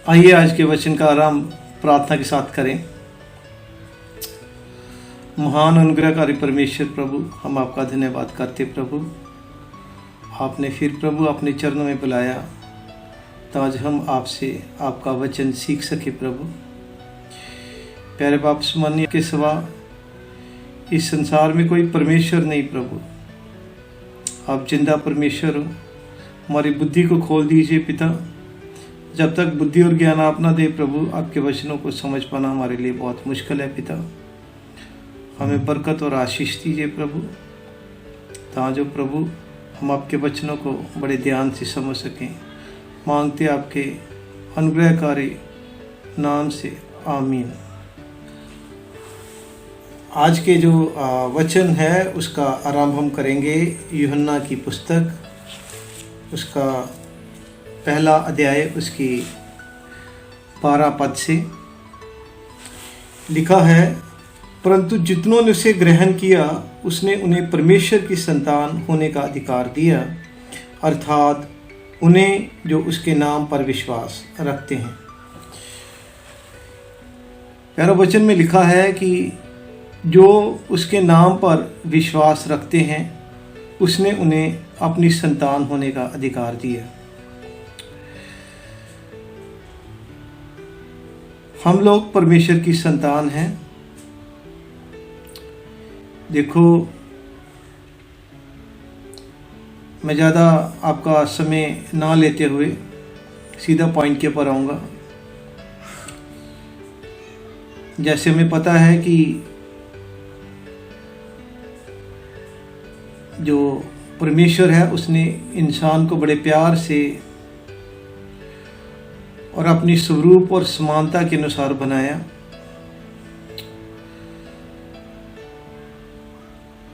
आइए आज के वचन का आरंभ प्रार्थना के साथ करें। महान अनुग्रहकारी परमेश्वर प्रभु, हम आपका धन्यवाद करते प्रभु। आपने फिर प्रभु अपने चरणों में बुलाया तो आज हम आपसे आपका वचन सीख सके प्रभु। प्यारे बाप, सुमान्य के सिवा इस संसार में कोई परमेश्वर नहीं प्रभु। आप जिंदा परमेश्वर हो। हमारी बुद्धि को खोल दीजिए पिता। जब तक बुद्धि और ज्ञान आप ना दे प्रभु, आपके वचनों को समझ पाना हमारे लिए बहुत मुश्किल है पिता। हमें बरकत और आशीष दीजिए प्रभु, ताकि प्रभु हम आपके वचनों को बड़े ध्यान से समझ सकें। मांगते आपके अनुग्रहकारी नाम से, आमीन। आज के जो वचन है उसका आरंभ हम करेंगे यूहन्ना की पुस्तक, उसका पहला अध्याय, उसकी 12 पद से। लिखा है, परंतु जितनों ने उसे ग्रहण किया उसने उन्हें परमेश्वर की संतान होने का अधिकार दिया, अर्थात उन्हें जो उसके नाम पर विश्वास रखते हैं। प्यारा वचन में लिखा है कि जो उसके नाम पर विश्वास रखते हैं उसने उन्हें अपनी संतान होने का अधिकार दिया। हम लोग परमेश्वर की संतान हैं। देखो, मैं ज़्यादा आपका समय ना लेते हुए सीधा पॉइंट के ऊपर आऊँगा। जैसे हमें पता है कि जो परमेश्वर है उसने इंसान को बड़े प्यार से और अपनी स्वरूप और समानता के अनुसार बनाया,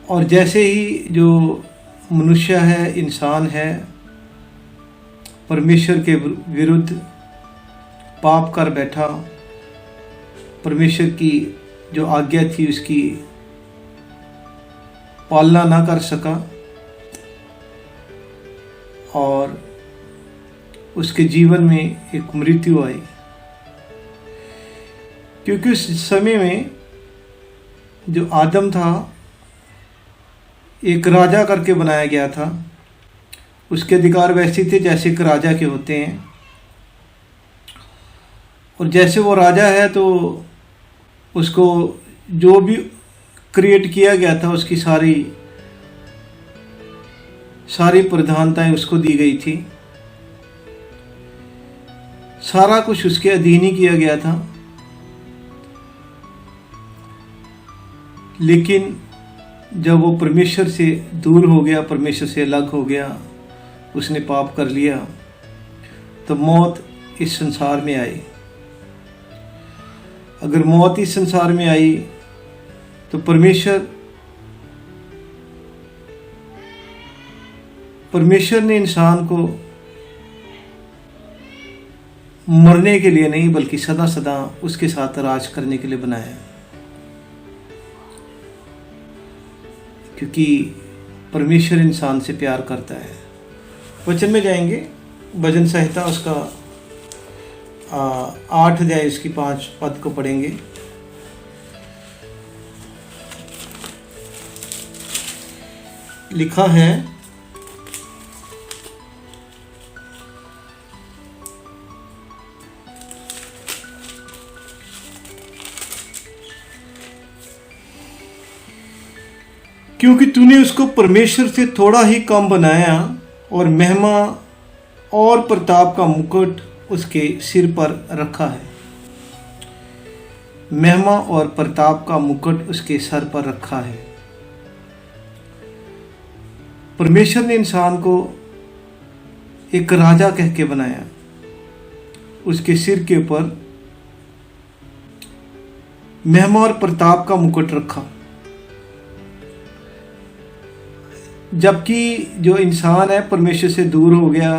और जैसे ही जो मनुष्य है, इंसान है, परमेश्वर के विरुद्ध पाप कर बैठा, परमेश्वर की जो आज्ञा थी उसकी पालना ना कर सका और उसके जीवन में एक मृत्यु आई। क्योंकि उस समय में जो आदम था एक राजा करके बनाया गया था। उसके अधिकार वैसे थे जैसे एक राजा के होते हैं, और जैसे वो राजा है तो उसको जो भी क्रिएट किया गया था उसकी सारी प्रधानताएं उसको दी गई थी। सारा कुछ उसके अधीन ही किया गया था। लेकिन जब वो परमेश्वर से दूर हो गया, परमेश्वर से अलग हो गया, उसने पाप कर लिया, तो मौत इस संसार में आई। अगर मौत इस संसार में आई तो परमेश्वर ने इंसान को मरने के लिए नहीं बल्कि सदा सदा उसके साथ राज करने के लिए बनाया। क्योंकि परमेश्वर इंसान से प्यार करता है। वचन में जाएंगे, भजन संहिता उसका 8 अध्याय उसकी 5 पद को पढ़ेंगे। लिखा है, क्योंकि तूने उसको परमेश्वर से थोड़ा ही कम बनाया और महिमा और प्रताप का मुकुट उसके सिर पर रखा है। महिमा और प्रताप का मुकुट उसके सर पर रखा है। परमेश्वर ने इंसान को एक राजा कह के बनाया। उसके सिर के ऊपर महिमा और प्रताप का मुकुट रखा। जबकि जो इंसान है परमेश्वर से दूर हो गया,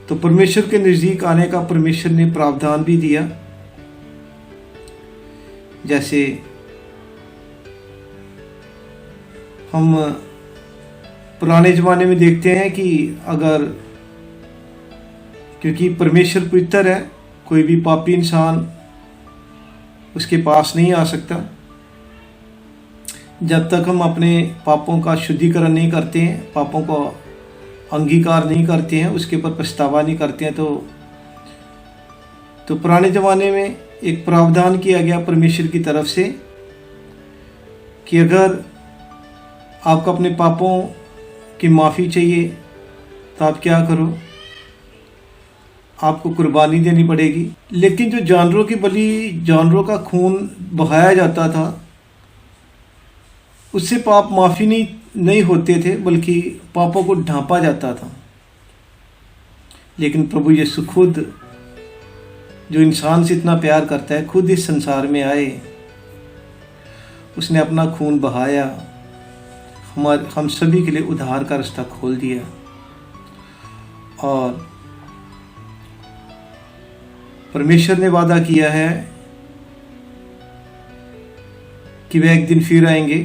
तो परमेश्वर के नज़दीक आने का परमेश्वर ने प्रावधान भी दिया। जैसे हम पुराने ज़माने में देखते हैं कि अगर क्योंकि परमेश्वर पवित्र है, कोई भी पापी इंसान उसके पास नहीं आ सकता। जब तक हम अपने पापों का शुद्धिकरण नहीं करते हैं, पापों को अंगीकार नहीं करते हैं, उसके ऊपर पछतावा नहीं करते हैं, तो पुराने ज़माने में एक प्रावधान किया गया परमेश्वर की तरफ से कि अगर आपको अपने पापों की माफ़ी चाहिए तो आप क्या करो, आपको कुर्बानी देनी पड़ेगी। लेकिन जो जानवरों की बलि, जानवरों का खून बहाया जाता था, उससे पाप माफ़ी नहीं होते थे, बल्कि पापों को ढांपा जाता था। लेकिन प्रभु यीशु खुद, जो इंसान से इतना प्यार करता है, खुद इस संसार में आए, उसने अपना खून बहाया, हम सभी के लिए उद्धार का रास्ता खोल दिया। और परमेश्वर ने वादा किया है कि वे एक दिन फिर आएंगे,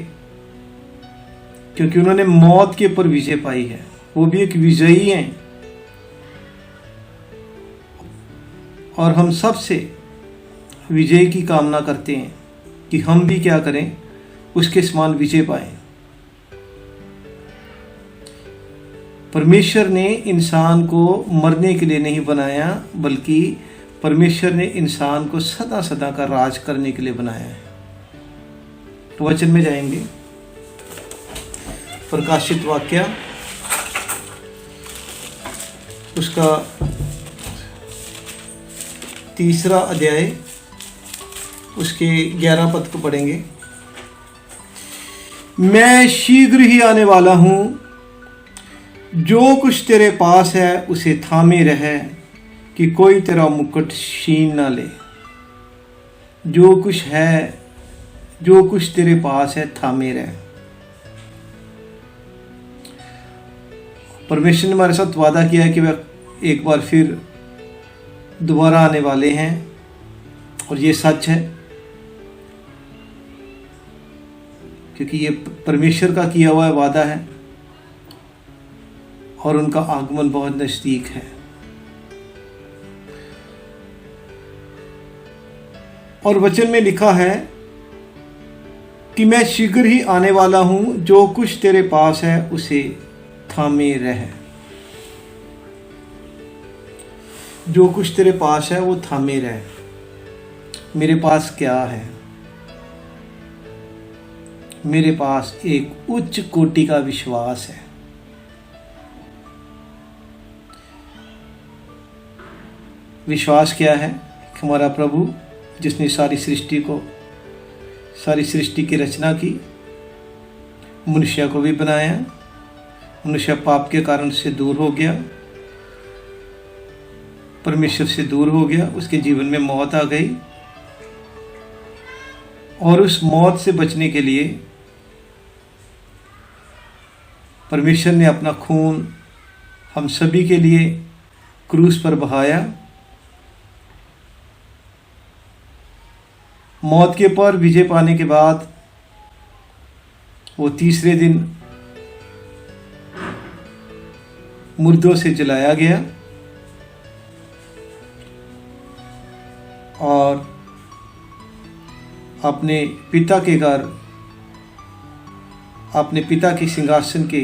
क्योंकि उन्होंने मौत के ऊपर विजय पाई है। वो भी एक विजयी हैं। और हम सबसे विजय की कामना करते हैं कि हम भी क्या करें, उसके समान विजय पाएं। परमेश्वर ने इंसान को मरने के लिए नहीं बनाया, बल्कि परमेश्वर ने इंसान को सदा सदा का राज करने के लिए बनाया है। तो वचन में जाएंगे, प्रकाशित वाक्य उसका 3 अध्याय, उसके 11 पद को पढ़ेंगे। मैं शीघ्र ही आने वाला हूं, जो कुछ तेरे पास है उसे थामे रह, कि कोई तेरा मुकुट छीन ना ले। जो कुछ है, जो कुछ तेरे पास है, थामे रह। परमेश्वर ने हमारे साथ वादा किया है कि वह एक बार फिर दोबारा आने वाले हैं, और ये सच है, क्योंकि ये परमेश्वर का किया हुआ वादा है और उनका आगमन बहुत नज़दीक है। और वचन में लिखा है कि मैं शीघ्र ही आने वाला हूं, जो कुछ तेरे पास है उसे थामे रह। जो कुछ तेरे पास है वो थामे रह। मेरे पास क्या है? मेरे पास एक उच्च कोटि का विश्वास है। विश्वास क्या है? हमारा प्रभु जिसने सारी सृष्टि की रचना की, मनुष्य को भी बनाया, मनुष्य पाप के कारण से दूर हो गया, परमेश्वर से दूर हो गया, उसके जीवन में मौत आ गई, और उस मौत से बचने के लिए परमेश्वर ने अपना खून हम सभी के लिए क्रूस पर बहाया। मौत के ऊपर विजय पाने के बाद वो तीसरे दिन मुर्दों से जलाया गया और अपने पिता के घर, अपने पिता के सिंहासन के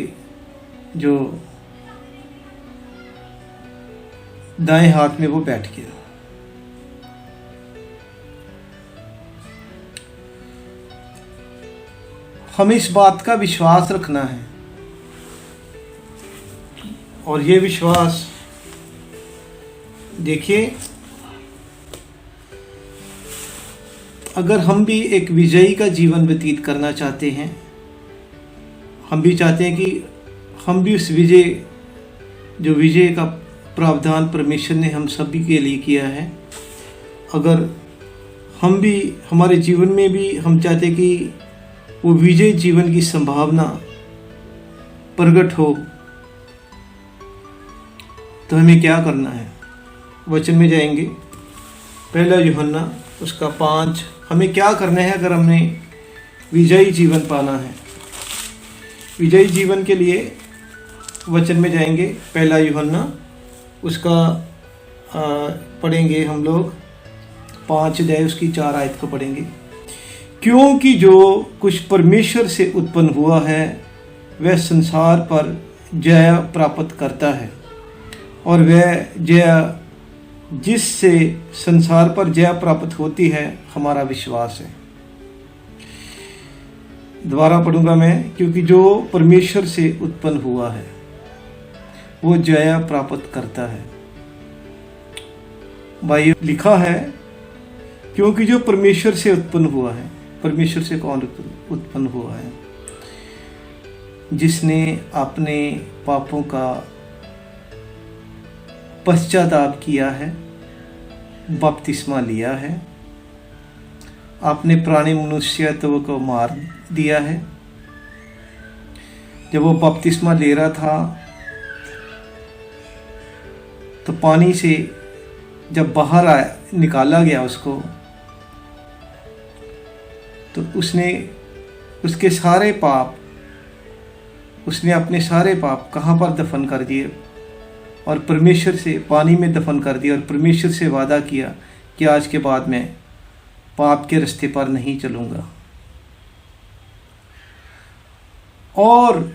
जो दाएं हाथ में वो बैठ गया। हमें इस बात का विश्वास रखना है, और ये विश्वास देखिए, अगर हम भी एक विजयी का जीवन व्यतीत करना चाहते हैं, हम भी चाहते हैं कि हम भी उस जो विजय का प्रावधान परमेश्वर ने हम सभी के लिए किया है, अगर हम भी हमारे जीवन में भी हम चाहते हैं कि वो विजय जीवन की संभावना प्रकट हो, तो हमें क्या करना है? वचन में जाएंगे, 1 यूहन्ना उसका 5। हमें क्या करना है अगर हमने विजयी जीवन पाना है? विजयी जीवन के लिए वचन में जाएंगे, 1 यूहन्ना उसका पढ़ेंगे हम लोग 5 अध्याय उसकी 4 आयत को पढ़ेंगे। क्योंकि जो कुछ परमेश्वर से उत्पन्न हुआ है वह संसार पर जय प्राप्त करता है, और वह जय जिससे संसार पर जय प्राप्त होती है हमारा विश्वास है। दोबारा पढ़ूंगा मैं। क्योंकि जो परमेश्वर से उत्पन्न हुआ है वो जय प्राप्त करता है। भाई लिखा है क्योंकि जो परमेश्वर से उत्पन्न हुआ है। परमेश्वर से कौन उत्पन्न हुआ है? जिसने अपने पापों का पश्चाताप किया है, बपतिस्मा लिया है, अपने पुराने मनुष्यत्व को मार दिया है। जब वो बपतिस्मा ले रहा था तो पानी से जब बाहर आया, निकाला गया उसको, तो उसके सारे पाप, उसने अपने सारे पाप कहाँ पर दफन कर दिए और परमेश्वर से पानी में दफन कर दिया, और परमेश्वर से वादा किया कि आज के बाद मैं पाप के रास्ते पर नहीं चलूँगा। और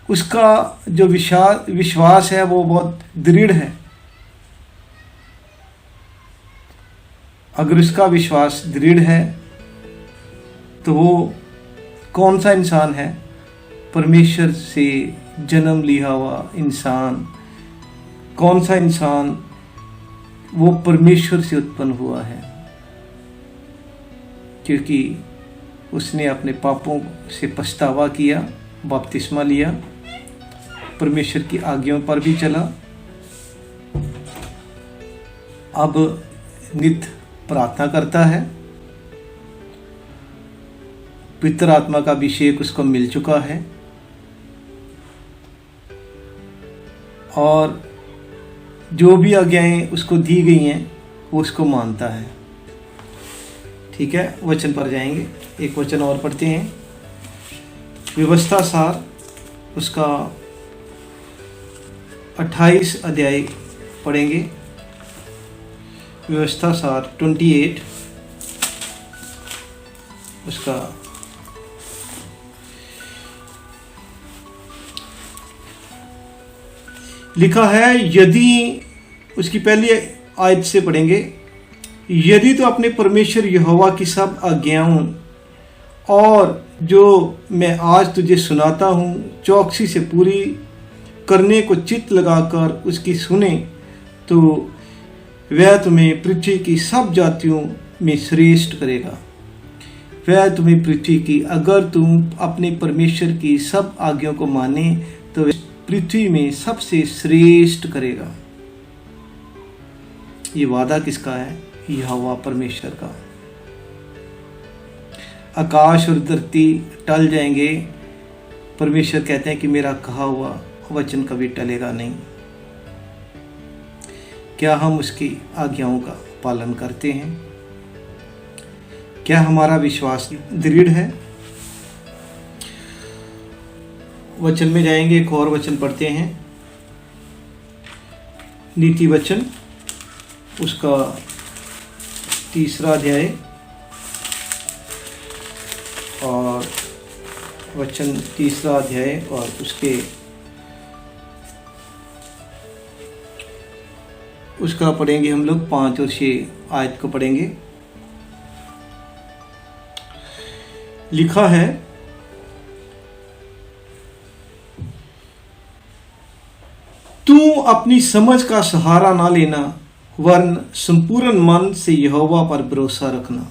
उसका जो विश्वास है वो बहुत दृढ़ है। अगर उसका विश्वास दृढ़ है तो वो कौन सा इंसान है? परमेश्वर से जन्म लिया हुआ इंसान। कौन सा इंसान? वो परमेश्वर से उत्पन्न हुआ है, क्योंकि उसने अपने पापों से पछतावा किया, बपतिस्मा लिया, परमेश्वर की आज्ञाओं पर भी चला, अब नित्य प्रार्थना करता है, पवित्र आत्मा का अभिषेक उसको मिल चुका है, और जो भी आज्ञाएं उसको दी गई हैं वो उसको मानता है। ठीक है, वचन पर जाएंगे। एक वचन और पढ़ते हैं। व्यवस्था सार उसका 28 अध्याय पढ़ेंगे। व्यवस्था सार 28 उसका लिखा है। यदि, उसकी पहली आयत से पढ़ेंगे। यदि तो अपने परमेश्वर यहोवा की सब आज्ञाओं और जो मैं आज तुझे सुनाता हूँ चौकसी से पूरी करने को चित्त लगाकर उसकी सुने, तो वह तुम्हें पृथ्वी की सब जातियों में श्रेष्ठ करेगा। वह तुम्हें पृथ्वी की, अगर तुम अपने परमेश्वर की सब आज्ञाओं को माने तो पृथ्वी में सबसे श्रेष्ठ करेगा। ये वादा किसका है? यहोवा परमेश्वर का। आकाश और धरती टल जाएंगे, परमेश्वर कहते हैं कि मेरा कहा हुआ वचन कभी टलेगा नहीं। क्या हम उसकी आज्ञाओं का पालन करते हैं? क्या हमारा विश्वास दृढ़ है? वचन में जाएंगे, एक और वचन पढ़ते हैं। नीति वचन उसका 3 अध्याय और वचन 3 अध्याय और उसका पढ़ेंगे हम लोग 5 और 6 आयत को पढ़ेंगे। लिखा है, तू अपनी समझ का सहारा ना लेना, वरन संपूर्ण मन से यहोवा पर भरोसा रखना।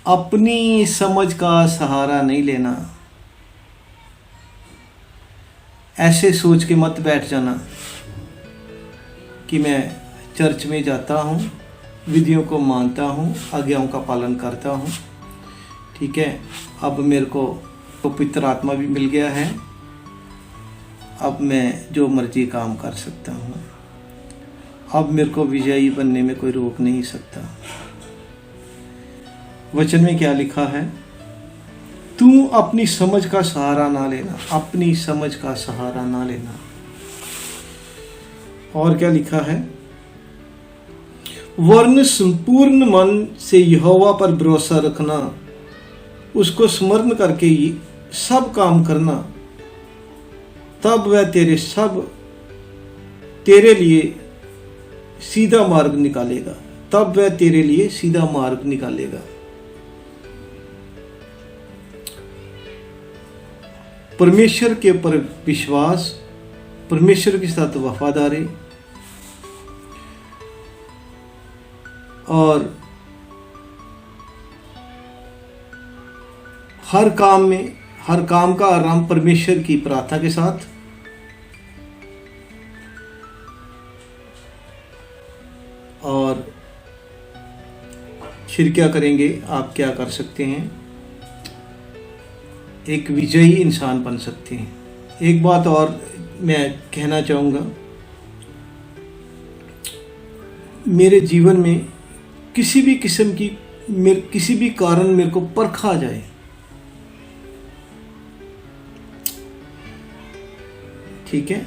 अपनी समझ का सहारा नहीं लेना। ऐसे सोच के मत बैठ जाना कि मैं चर्च में जाता हूँ, विधियों को मानता हूँ, आज्ञाओं का पालन करता हूँ, ठीक है, अब मेरे को पवित्र आत्मा भी मिल गया है, अब मैं जो मर्जी काम कर सकता हूँ, अब मेरे को विजयी बनने में कोई रोक नहीं सकता। वचन में क्या लिखा है? तू अपनी समझ का सहारा ना लेना, अपनी समझ का सहारा ना लेना। और क्या लिखा है? वरन संपूर्ण मन से यहोवा पर भरोसा रखना, उसको स्मरण करके ही सब काम करना, तब वह तेरे लिए सीधा मार्ग निकालेगा। तब वह तेरे लिए सीधा मार्ग निकालेगा। परमेश्वर के ऊपर विश्वास, परमेश्वर के साथ वफादारी और हर काम का आरंभ परमेश्वर की प्रार्थना के साथ, और फिर क्या करेंगे, आप क्या कर सकते हैं, एक विजयी इंसान बन सकते हैं। एक बात और मैं कहना चाहूँगा, मेरे जीवन में किसी भी किस्म की किसी भी कारण मेरे को परखा जाए, ठीक है,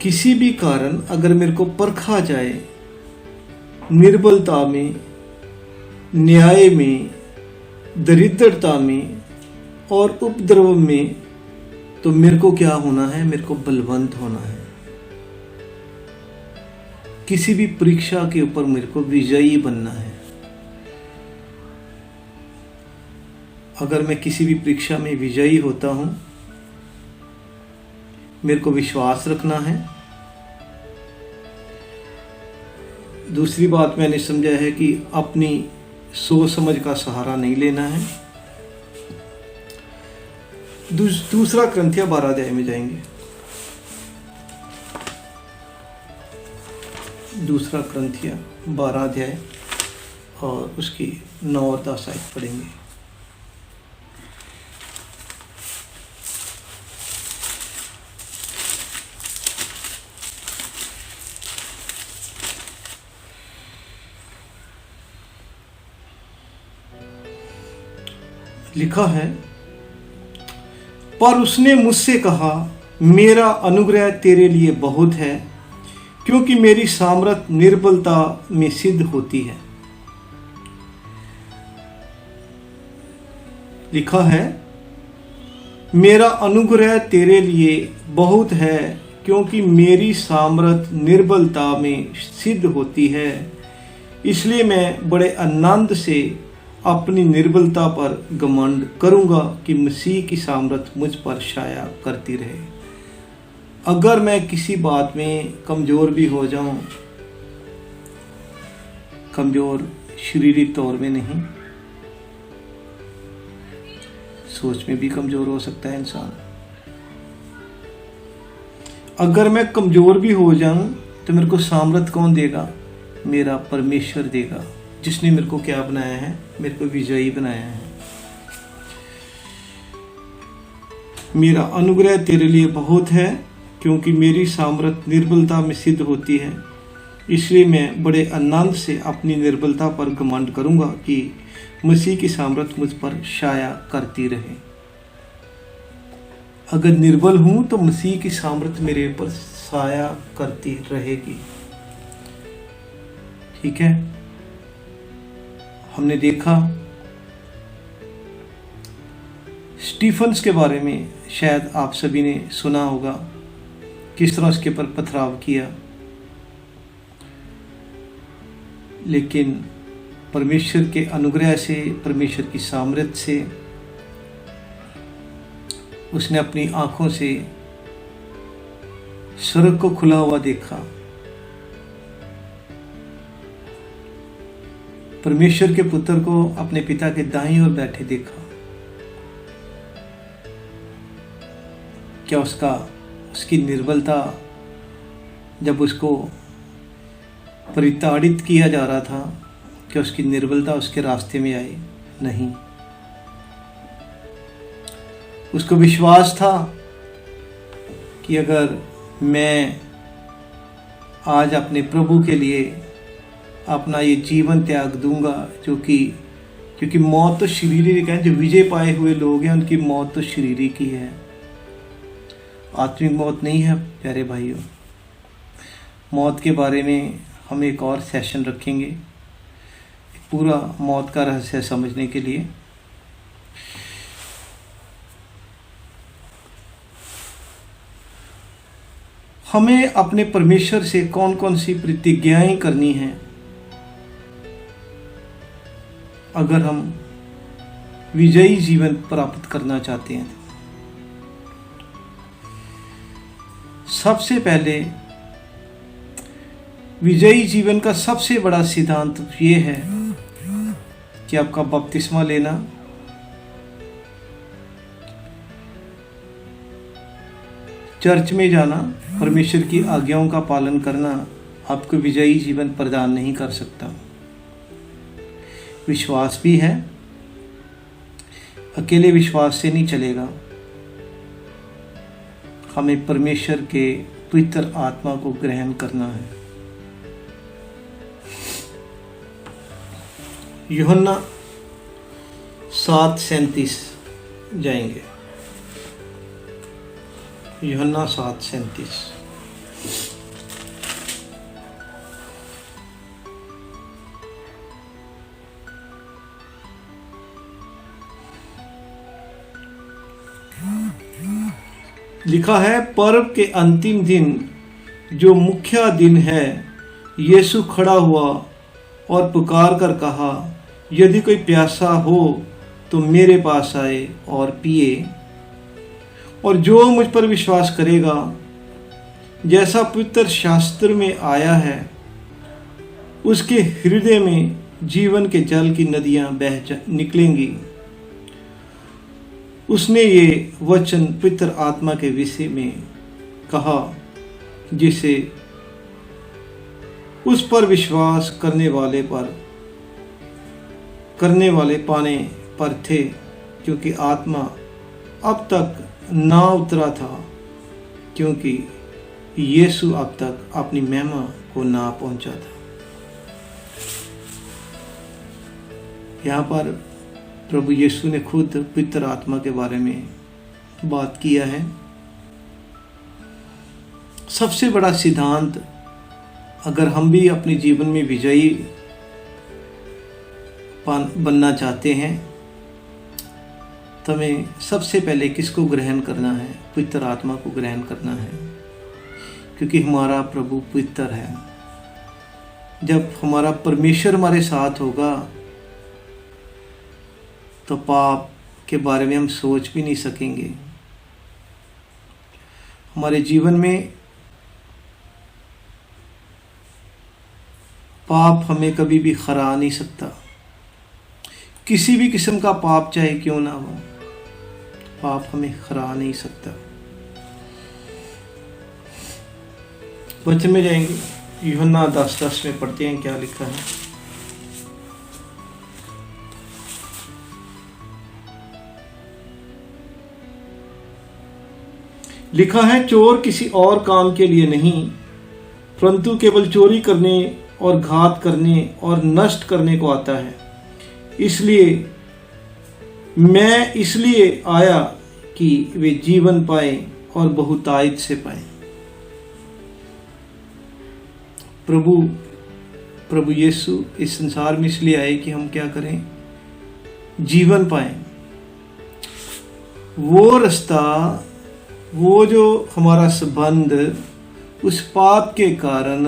किसी भी कारण अगर मेरे को परखा जाए, निर्बलता में, न्याय में, दरिद्रता में और उपद्रव में, तो मेरे को क्या होना है, मेरे को बलवंत होना है। किसी भी परीक्षा के ऊपर मेरे को विजयी बनना है। अगर मैं किसी भी परीक्षा में विजयी होता हूं, मेरे को विश्वास रखना है। दूसरी बात मैंने समझा है कि अपनी सोच समझ का सहारा नहीं लेना है। दूसरा क्रंथिया 12 अध्याय में जाएंगे। दूसरा क्रंथिया 12 अध्याय और उसकी 9 और 10 आयत पढ़ेंगे। लिखा है, पर उसने मुझसे कहा, मेरा अनुग्रह तेरे लिए बहुत है, क्योंकि मेरी सामर्थ निर्बलता में सिद्ध होती है। लिखा है, मेरा अनुग्रह तेरे लिए बहुत है, क्योंकि मेरी सामर्थ निर्बलता में सिद्ध होती है। इसलिए मैं बड़े आनंद से अपनी निर्बलता पर घमंड करूंगा कि मसीह की सामर्थ मुझ पर छाया करती रहे। अगर मैं किसी बात में कमज़ोर भी हो जाऊं, कमज़ोर शारीरिक तौर में नहीं, सोच में भी कमज़ोर हो सकता है इंसान। अगर मैं कमज़ोर भी हो जाऊं तो मेरे को सामर्थ कौन देगा? मेरा परमेश्वर देगा, जिसने मेरे को क्या बनाया है? मेरे को विजयी बनाया है। मेरा अनुग्रह तेरे लिए बहुत है, क्योंकि मेरी सामर्थ निर्बलता में सिद्ध होती है। इसलिए मैं बड़े आनंद से अपनी निर्बलता पर घमंड करूंगा कि मसीह की सामर्थ मुझ पर छाया करती रहे। अगर निर्बल हूं तो मसीह की सामर्थ मेरे पर छाया करती रहेगी। ठीक है, हमने देखा स्टीफन्स के बारे में, शायद आप सभी ने सुना होगा किस तरह उसके ऊपर पथराव किया, लेकिन परमेश्वर के अनुग्रह से, परमेश्वर की सामर्थ से उसने अपनी आंखों से स्वर्ग को खुला हुआ देखा, परमेश्वर के पुत्र को अपने पिता के दाईं ओर बैठे देखा। क्या उसकी निर्बलता, जब उसको परिताड़ित किया जा रहा था, क्या उसकी निर्बलता उसके रास्ते में आई? नहीं। उसको विश्वास था कि अगर मैं आज अपने प्रभु के लिए अपना ये जीवन त्याग दूंगा, क्योंकि मौत तो शारीरिक है, जो विजय पाए हुए लोग हैं उनकी मौत तो शारीरिक ही है, आत्मिक मौत नहीं है। प्यारे भाइयों, मौत के बारे में हम एक और सेशन रखेंगे पूरा मौत का रहस्य समझने के लिए। हमें अपने परमेश्वर से कौन कौन सी प्रतिज्ञाएं करनी हैं अगर हम विजयी जीवन प्राप्त करना चाहते हैं। सबसे पहले विजयी जीवन का सबसे बड़ा सिद्धांत ये है कि आपका बपतिस्मा लेना, चर्च में जाना, परमेश्वर की आज्ञाओं का पालन करना आपको विजयी जीवन प्रदान नहीं कर सकता। विश्वास भी है, अकेले विश्वास से नहीं चलेगा। हमें परमेश्वर के पवित्र आत्मा को ग्रहण करना है। यूहन्ना 7:37 जाएंगे। यूहन्ना 7:37। लिखा है, पर्व के अंतिम दिन जो मुख्य दिन है, यीशु खड़ा हुआ और पुकार कर कहा, यदि कोई प्यासा हो तो मेरे पास आए और पिए, और जो मुझ पर विश्वास करेगा, जैसा पवित्र शास्त्र में आया है, उसके हृदय में जीवन के जल की नदियां बह निकलेंगी। उसने ये वचन पवित्र आत्मा के विषय में कहा, जिसे उस पर विश्वास करने वाले पाने पर थे, क्योंकि आत्मा अब तक ना उतरा था, क्योंकि यीशु अब तक अपनी महिमा को ना पहुंचा था। यहाँ पर प्रभु यीशु ने खुद पवित्र आत्मा के बारे में बात किया है। सबसे बड़ा सिद्धांत, अगर हम भी अपने जीवन में विजयी बनना चाहते हैं तो हमें सबसे पहले किसको ग्रहण करना है? पवित्र आत्मा को ग्रहण करना है, क्योंकि हमारा प्रभु पवित्र है। जब हमारा परमेश्वर हमारे साथ होगा तो पाप के बारे में हम सोच भी नहीं सकेंगे। हमारे जीवन में पाप हमें कभी भी हरा नहीं सकता। किसी भी किस्म का पाप चाहे क्यों ना हो, पाप हमें हरा नहीं सकता। वचन में जाएंगे, यूहन्ना 10:10 में पढ़ते हैं क्या लिखा है। लिखा है, चोर किसी और काम के लिए नहीं, परंतु केवल चोरी करने और घात करने और नष्ट करने को आता है। मैं इसलिए आया कि वे जीवन पाए और बहुतायत से पाए। प्रभु यीशु इस संसार में इसलिए आए कि हम क्या करें? जीवन पाएं। वो रास्ता, वो जो हमारा संबंध उस पाप के कारण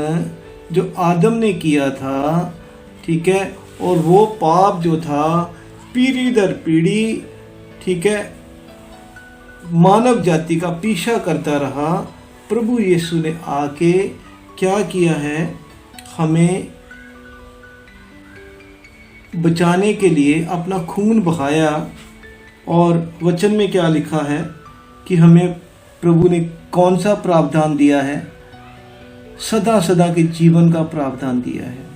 जो आदम ने किया था, ठीक है, और वो पाप जो था पीढ़ी दर पीढ़ी, ठीक है, मानव जाति का पीछा करता रहा। प्रभु यीशु ने आके क्या किया है? हमें बचाने के लिए अपना खून बहाया। और वचन में क्या लिखा है कि हमें प्रभु ने कौन सा प्रावधान दिया है? सदा सदा के जीवन का प्रावधान दिया है।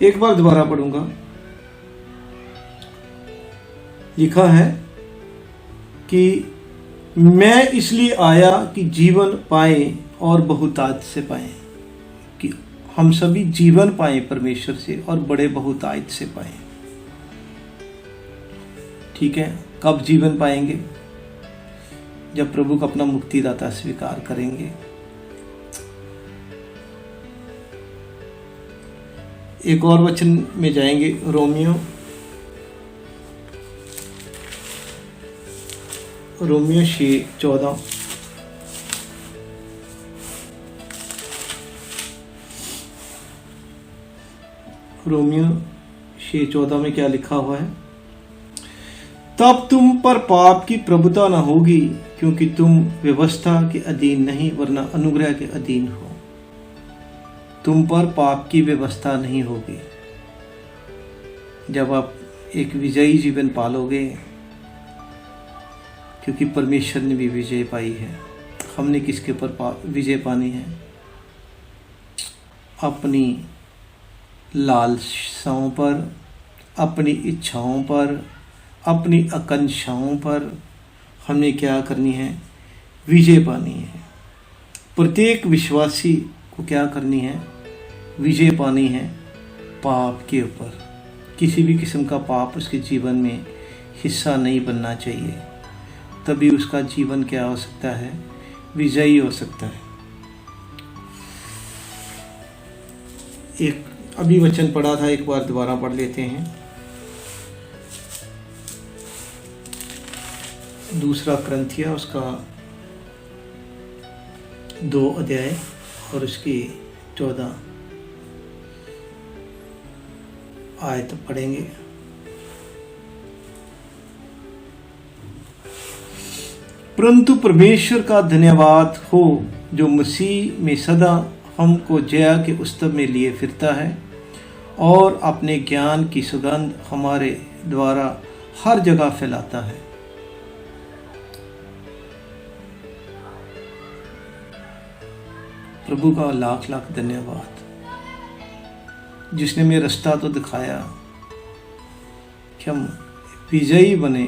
एक बार दोबारा पढ़ूंगा। लिखा है कि मैं इसलिए आया कि जीवन पाए और बहुतायत से पाए, कि हम सभी जीवन पाए परमेश्वर से और बड़े बहुतायत से पाए। ठीक है, कब जीवन पाएंगे? जब प्रभु को अपना मुक्तिदाता स्वीकार करेंगे। एक और वचन में जाएंगे, रोमियो 6:14। रोमियो 6:14 में क्या लिखा हुआ है? तब तुम पर पाप की प्रभुता न होगी, क्योंकि तुम व्यवस्था के अधीन नहीं वरना अनुग्रह के अधीन हो। तुम पर पाप की व्यवस्था नहीं होगी। जब आप एक विजयी जीवन पालोगे, क्योंकि परमेश्वर ने भी विजय पाई है। हमने किसके ऊपर विजय पानी है? अपनी लालसाओं पर, अपनी इच्छाओं पर, अपनी आकांक्षाओं पर हमने क्या करनी है? विजय पानी है। प्रत्येक विश्वासी को क्या करनी है? विजय पानी है पाप के ऊपर। किसी भी किस्म का पाप उसके जीवन में हिस्सा नहीं बनना चाहिए, तभी उसका जीवन क्या हो सकता है? विजयी हो सकता है। एक अभी वचन पढ़ा था, एक बार दोबारा पढ़ लेते हैं। दूसरा क्रंथिया उसका 2 अध्याय और उसकी 14 आयत पढ़ेंगे। परंतु परमेश्वर का धन्यवाद हो, जो मसीह में सदा हमको जया के उत्सव में लिए फिरता है और अपने ज्ञान की सुगंध हमारे द्वारा हर जगह फैलाता है। प्रभु का लाख लाख धन्यवाद, जिसने हमें रास्ता तो दिखाया कि हम विजयी बने।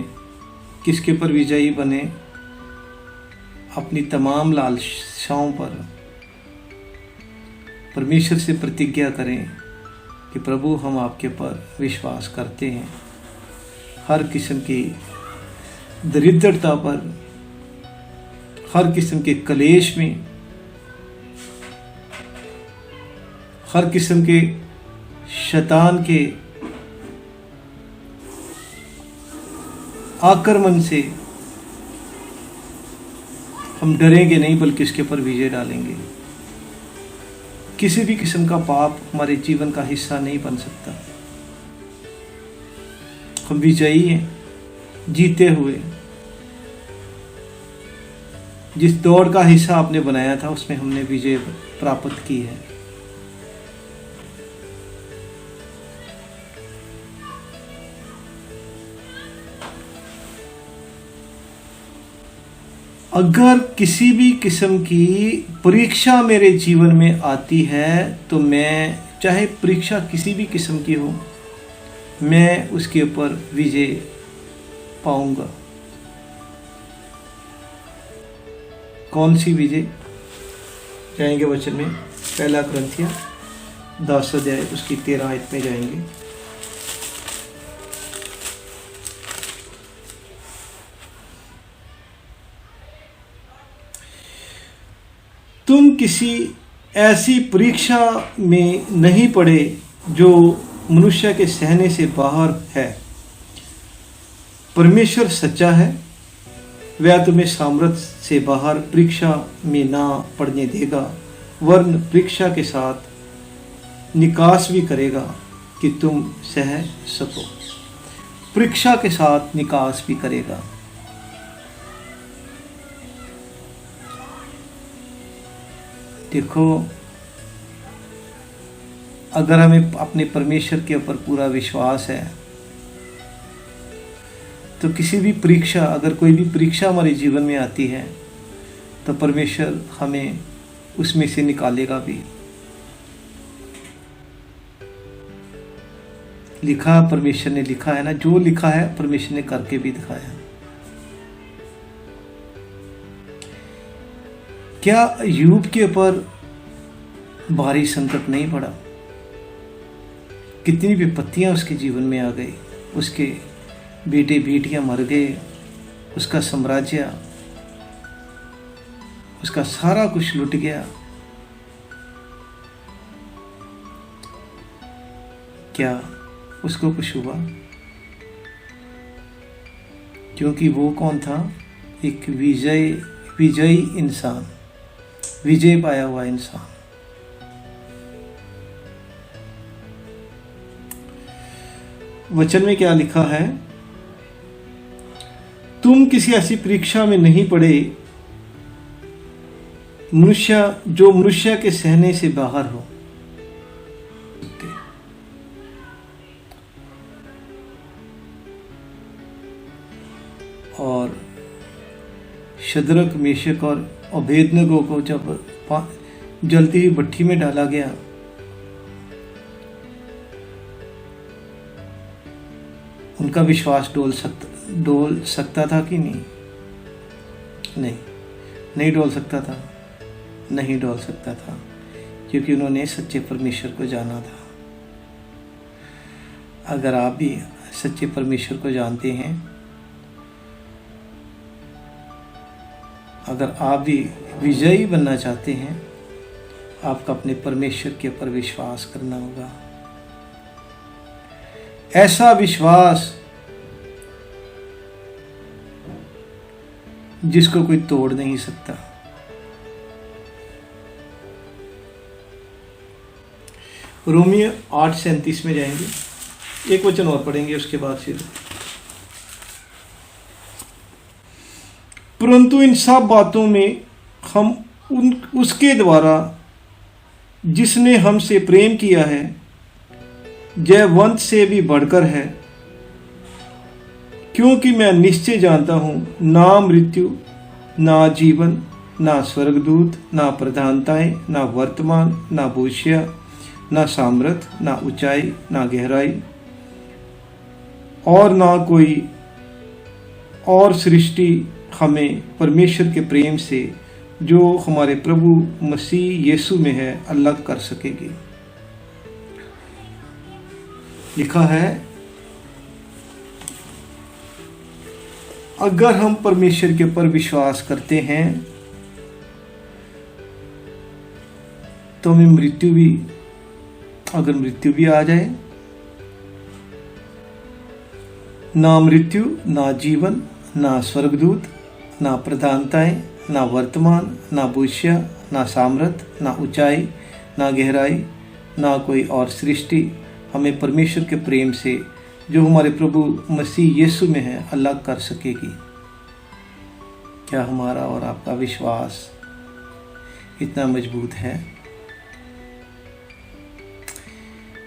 किसके पर विजयी बने? अपनी तमाम लालसाओं पर। परमेश्वर से प्रतिज्ञा करें कि प्रभु हम आपके पर विश्वास करते हैं। हर किस्म की दरिद्रता पर, हर किस्म के कलेश में, हर किस्म के शैतान के आक्रमण से हम डरेंगे नहीं, बल्कि इसके पर विजय डालेंगे। किसी भी किस्म का पाप हमारे जीवन का हिस्सा नहीं बन सकता। हम विजयी हैं, जीते हुए। जिस दौड़ का हिस्सा आपने बनाया था, उसमें हमने विजय प्राप्त की है। अगर किसी भी किस्म की परीक्षा मेरे जीवन में आती है, तो मैं, चाहे परीक्षा किसी भी किस्म की हो, मैं उसके ऊपर विजय पाऊंगा। कौन सी विजय? जाएंगे वचन में, पहला क्रंथिया 10 अध्याय उसकी 13 आयत में जाएंगे। तुम किसी ऐसी परीक्षा में नहीं पड़े जो मनुष्य के सहने से बाहर है। परमेश्वर सच्चा है, वह तुम्हें सामर्थ्य से बाहर परीक्षा में ना पड़ने देगा, वरन परीक्षा के साथ निकास भी करेगा कि तुम सह सको। परीक्षा के साथ निकास भी करेगा। देखो, अगर हमें अपने परमेश्वर के ऊपर पूरा विश्वास है, तो किसी भी परीक्षा, अगर कोई भी परीक्षा हमारे जीवन में आती है, तो परमेश्वर हमें उसमें से निकालेगा भी। लिखा, परमेश्वर ने लिखा है ना, जो लिखा है परमेश्वर ने करके भी दिखाया। क्या अय्यूब के ऊपर भारी संकट नहीं पड़ा? कितनी विपत्तियां उसके जीवन में आ गई। उसके बेटे बेटियां मर गए, उसका साम्राज्य, उसका सारा कुछ लुट गया। क्या उसको कुछ हुआ? क्योंकि वो कौन था? एक विजयी इंसान, विजय पाया हुआ इंसान। वचन में क्या लिखा है? तुम किसी ऐसी परीक्षा में नहीं पड़े जो मनुष्य के सहने से बाहर हो। और शद्रक, मेशक और अबेदनगो को जब जलती हुई भट्ठी में डाला गया, उनका विश्वास डोल सकता था कि नहीं? नहीं डोल सकता था, नहीं डोल सकता था, क्योंकि उन्होंने सच्चे परमेश्वर को जाना था। अगर आप भी सच्चे परमेश्वर को जानते हैं, अगर आप भी विजयी बनना चाहते हैं, आपको अपने परमेश्वर के ऊपर विश्वास करना होगा। ऐसा विश्वास जिसको कोई तोड़ नहीं सकता। रोमियो 8:37 में जाएंगे, एक वचन और पढ़ेंगे, उसके बाद फिर। परंतु इन सब बातों में हम उसके द्वारा जिसने हमसे प्रेम किया है, जयवंत से भी बढ़कर है, क्योंकि मैं निश्चय जानता हूं, ना मृत्यु, ना जीवन, ना स्वर्गदूत, ना प्रधानताएं, ना वर्तमान, ना भविष्य, ना सामर्थ, ना ऊंचाई, ना गहराई, और ना कोई और सृष्टि हमें परमेश्वर के प्रेम से जो हमारे प्रभु मसीह यीशु में है अलग कर सकेगी। लिखा है, अगर हम परमेश्वर के ऊपर विश्वास करते हैं तो हमें अगर मृत्यु भी आ जाए, ना मृत्यु, ना जीवन, ना स्वर्गदूत, ना प्रधानताएं, ना वर्तमान, ना भविष्य, ना सामर्थ, ना ऊंचाई, ना गहराई, ना कोई और सृष्टि हमें परमेश्वर के प्रेम से जो हमारे प्रभु मसीह यीशु में है अलग कर सकेगी। क्या हमारा और आपका विश्वास इतना मजबूत है?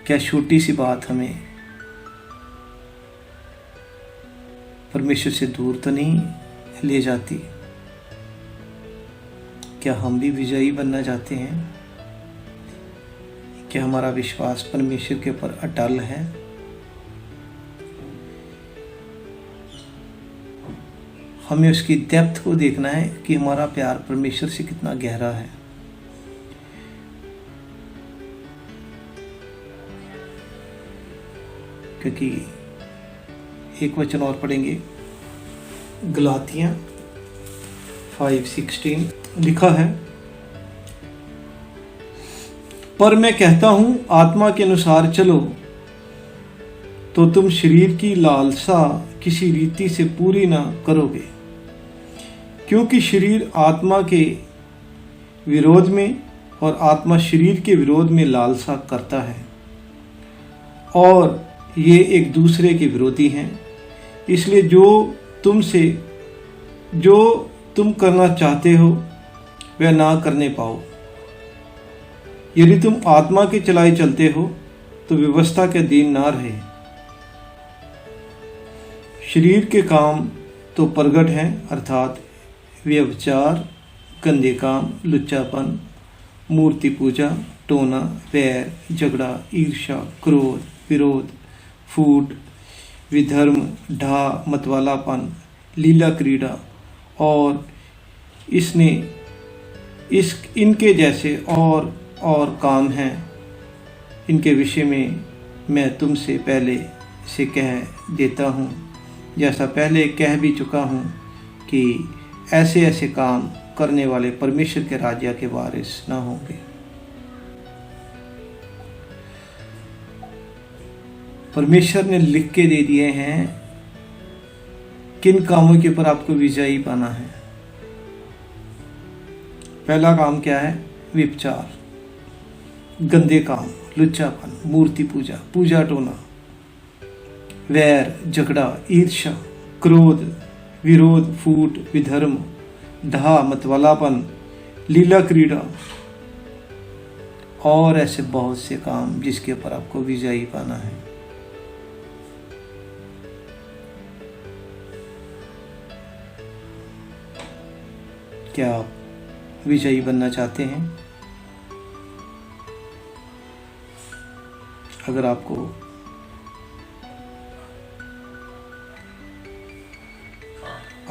क्या छोटी सी बात हमें परमेश्वर से दूर तो नहीं ले जाती? क्या हम भी विजयी बनना चाहते हैं? क्या हमारा विश्वास परमेश्वर के ऊपर अटल है? हमें उसकी डेप्थ को देखना है कि हमारा प्यार परमेश्वर से कितना गहरा है। क्योंकि एक वचन और पढ़ेंगे, गलातियां 5:16 लिखा है, पर मैं कहता हूं आत्मा के अनुसार चलो, तो तुम शरीर की लालसा किसी रीति से पूरी ना करोगे, क्योंकि शरीर आत्मा के विरोध में और आत्मा शरीर के विरोध में लालसा करता है, और ये एक दूसरे के विरोधी हैं। इसलिए जो तुम करना चाहते हो वह ना करने पाओ। यदि तुम आत्मा के चलाए चलते हो तो व्यवस्था के अधीन ना रहे। शरीर के काम तो प्रगट हैं, अर्थात व्यभिचार, गंदे काम, लुच्चापन, मूर्ति पूजा, टोना, वैर, झगड़ा, ईर्ष्या, क्रोध, विरोध, फूट, विधर्म, ढा, मतवालापन, लीला क्रीड़ा और इनके जैसे और काम हैं। इनके विषय में मैं तुमसे पहले से कह देता हूँ, जैसा पहले कह भी चुका हूँ, कि ऐसे काम करने वाले परमेश्वर के राज्य के वारिस न होंगे। परमेश्वर ने लिख के दे दिए हैं किन कामों के ऊपर आपको विजयी पाना है। पहला काम क्या है? व्यभिचार, गंदे काम, लुच्चापन, मूर्ति पूजा, पूजा टोना, वैर, झगड़ा, ईर्ष्या, क्रोध, विरोध, फूट, विधर्म, धा, मतवालापन, लीला क्रीड़ा और ऐसे बहुत से काम जिसके ऊपर आपको विजयी पाना है। क्या आप विजयी बनना चाहते हैं? अगर आपको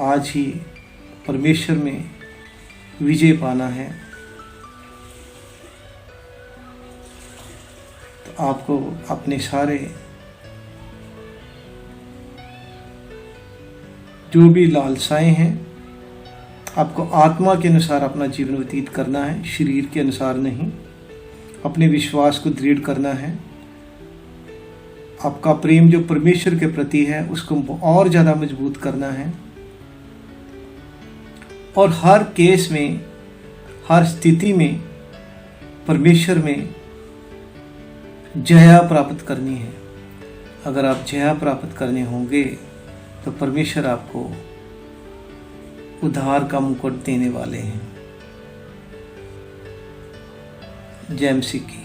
आज ही परमेश्वर में विजय पाना है तो आपको अपने सारे जो भी लालसाएं हैं, आपको आत्मा के अनुसार अपना जीवन व्यतीत करना है, शरीर के अनुसार नहीं। अपने विश्वास को दृढ़ करना है। आपका प्रेम जो परमेश्वर के प्रति है उसको और ज़्यादा मजबूत करना है और हर केस में, हर स्थिति में परमेश्वर में जया प्राप्त करनी है। अगर आप जया प्राप्त करने होंगे तो परमेश्वर आपको उद्धार का मुकुट देने वाले हैं। जय मसीह की।